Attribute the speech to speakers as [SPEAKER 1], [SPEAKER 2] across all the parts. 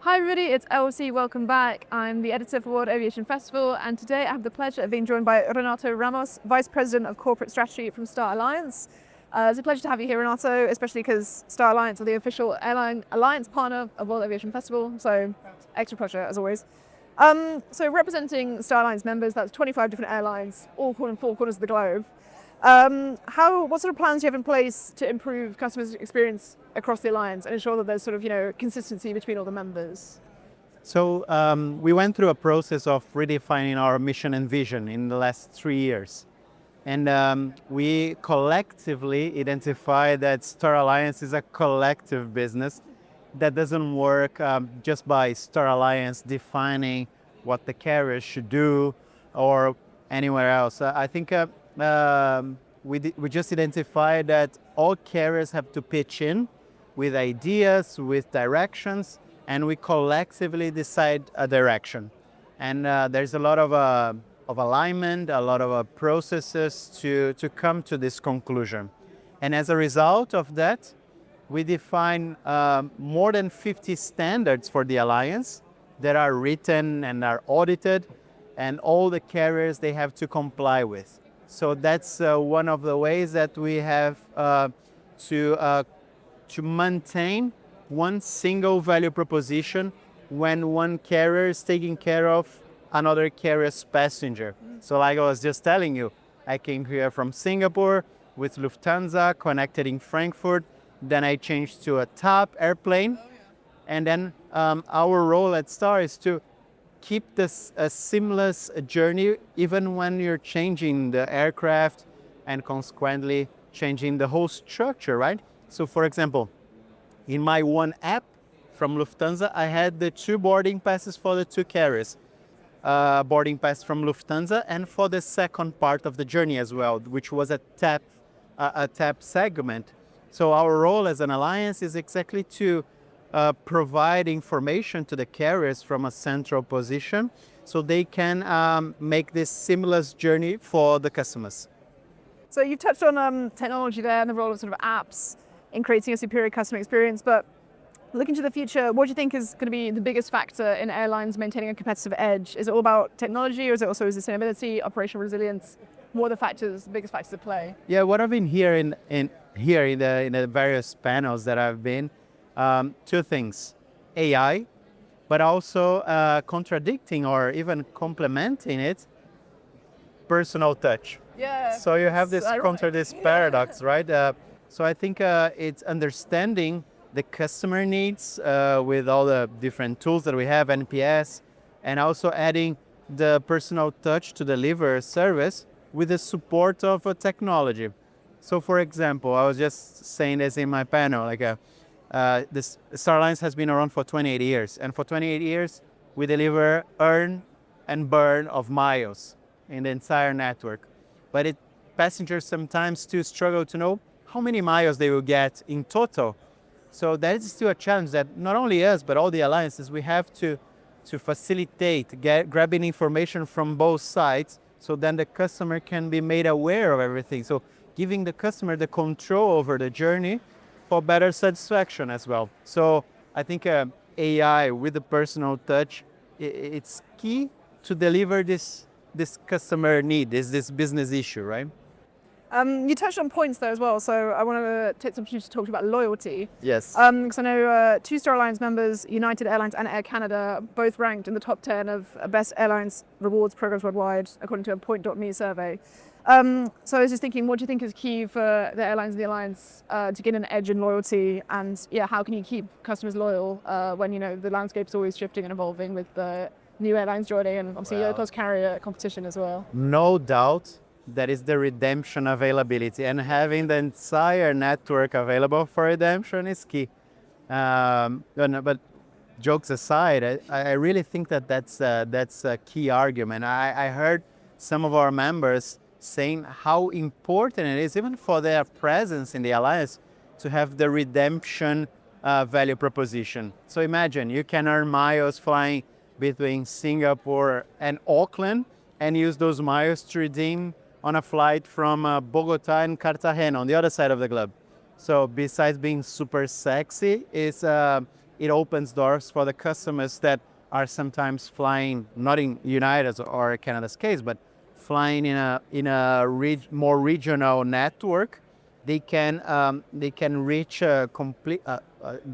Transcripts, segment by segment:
[SPEAKER 1] Hi everybody, it's Elsie, welcome back. I'm the editor for World Aviation Festival, and today I have the pleasure of being joined by Renato Ramos, Vice President of Corporate Strategy from Star Alliance. It's a pleasure to have you here, Renato, especially because Star Alliance are the official airline alliance partner of World Aviation Festival, so extra pleasure as always. So representing Star Alliance members, that's 25 different airlines, all in four corners of the globe. What sort of plans do you have in place to improve customers' experience across the alliance and ensure that there's sort of, consistency between all the members?
[SPEAKER 2] So we went through a process of redefining our mission and vision in the last 3 years. And we collectively identified that Star Alliance is a collective business that doesn't work just by Star Alliance defining what the carriers should do or anywhere else. I think we just identified that all carriers have to pitch in with ideas, with directions, and we collectively decide a direction. And there's a lot of alignment, a lot of processes to come to this conclusion. And as a result of that, we define more than 50 standards for the alliance that are written and are audited, and all the carriers they have to comply with. So that's one of the ways that we have to maintain one single value proposition when one carrier is taking care of another carrier's passenger. So like I was just telling you, I came here from Singapore with Lufthansa, connected in Frankfurt, then I changed to a TAP airplane, and then our role at Star is to keep this a seamless journey even when you're changing the aircraft and consequently changing the whole structure, right? So for example, in my one app from Lufthansa, I had the 2 boarding passes for the 2 carriers. Boarding pass from Lufthansa and for the second part of the journey as well, which was a TAP segment. So our role as an alliance is exactly to provide information to the carriers from a central position so they can make this seamless journey for the customers.
[SPEAKER 1] So you've touched on technology there and the role of sort of apps in creating a superior customer experience, but looking to the future, what do you think is going to be the biggest factor in airlines maintaining a competitive edge? Is it all about technology, or is it also sustainability, operational resilience? What are the biggest factors at play?
[SPEAKER 2] Yeah, what I've been hearing in the various panels that I've been, 2 things: AI, but also contradicting or even complementing it, personal touch.
[SPEAKER 1] Yeah.
[SPEAKER 2] So you have this paradox, right? So I think it's understanding the customer needs with all the different tools that we have, NPS, and also adding the personal touch to deliver service with the support of technology. So for example, I was just saying this in my panel, this Star Alliance has been around for 28 years, and for 28 years we deliver earn and burn of miles in the entire network. But passengers sometimes still struggle to know how many miles they will get in total. So that is still a challenge that not only us, but all the alliances, we have to facilitate grabbing information from both sides so then the customer can be made aware of everything. So giving the customer the control over the journey for better satisfaction as well. So I think AI with the personal touch, it's key to deliver this customer need, this business issue, right?
[SPEAKER 1] You touched on points there as well, so I want to take some opportunity to talk about loyalty.
[SPEAKER 2] Yes.
[SPEAKER 1] Because I know 2 Star Alliance members, United Airlines and Air Canada, both ranked in the top 10 of best airlines rewards programs worldwide, according to a Point.me survey. So I was just thinking, what do you think is key for the airlines in the alliance to gain an edge in loyalty? And how can you keep customers loyal when the landscape's always shifting and evolving with the new airlines joining and obviously low-cost carrier competition as well?
[SPEAKER 2] No doubt. That is the redemption availability, and having the entire network available for redemption is key. But jokes aside, I really think that's a key argument. I heard some of our members saying how important it is, even for their presence in the alliance, to have the redemption value proposition. So imagine you can earn miles flying between Singapore and Auckland and use those miles to redeem on a flight from Bogota and Cartagena on the other side of the globe. So besides being super sexy, it's it opens doors for the customers that are sometimes flying, not in United or Canada's case, but flying in a more regional network. They can reach a complete a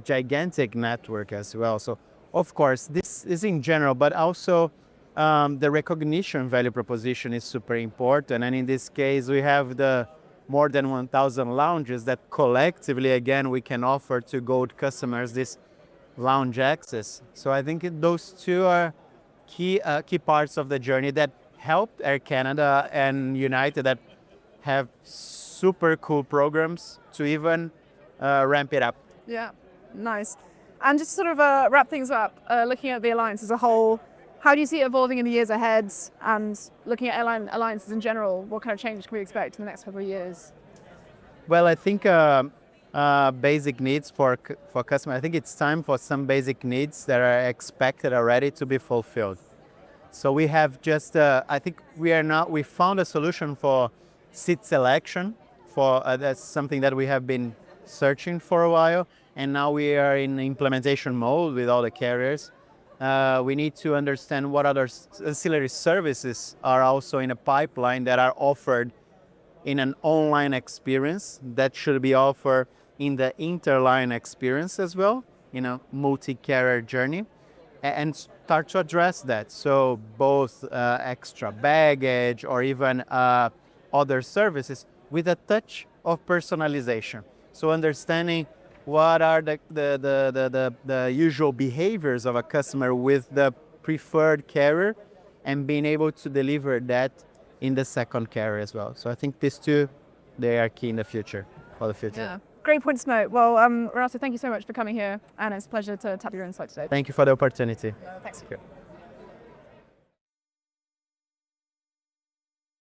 [SPEAKER 2] gigantic network as well. So of course this is in general, but also the recognition value proposition is super important. And in this case, we have the more than 1,000 lounges that collectively, again, we can offer to Gold customers this lounge access. So I think those two are key parts of the journey that helped Air Canada and United that have super cool programs to even ramp it up.
[SPEAKER 1] Yeah, nice. And just to sort of wrap things up, looking at the alliance as a whole, how do you see it evolving in the years ahead? And looking at airline alliances in general, what kind of change can we expect in the next couple of years?
[SPEAKER 2] Well, I think basic needs for customers. I think it's time for some basic needs that are expected already to be fulfilled. So we have just, I think we found a solution for seat selection. That's something that we have been searching for a while, and now we are in implementation mode with all the carriers. We need to understand what other ancillary services are also in a pipeline that are offered in an online experience that should be offered in the interline experience as well, multi-carrier journey, and start to address that. So both extra baggage or even other services with a touch of personalization. So understanding what are the usual behaviors of a customer with the preferred carrier and being able to deliver that in the second carrier as well. So I think these two, they are key in the future, for the future.
[SPEAKER 1] Yeah, great point to note. Well, Renato, thank you so much for coming here, and it's a pleasure to tap your insight today.
[SPEAKER 2] Thank you for the opportunity.
[SPEAKER 1] Thanks.
[SPEAKER 2] Okay.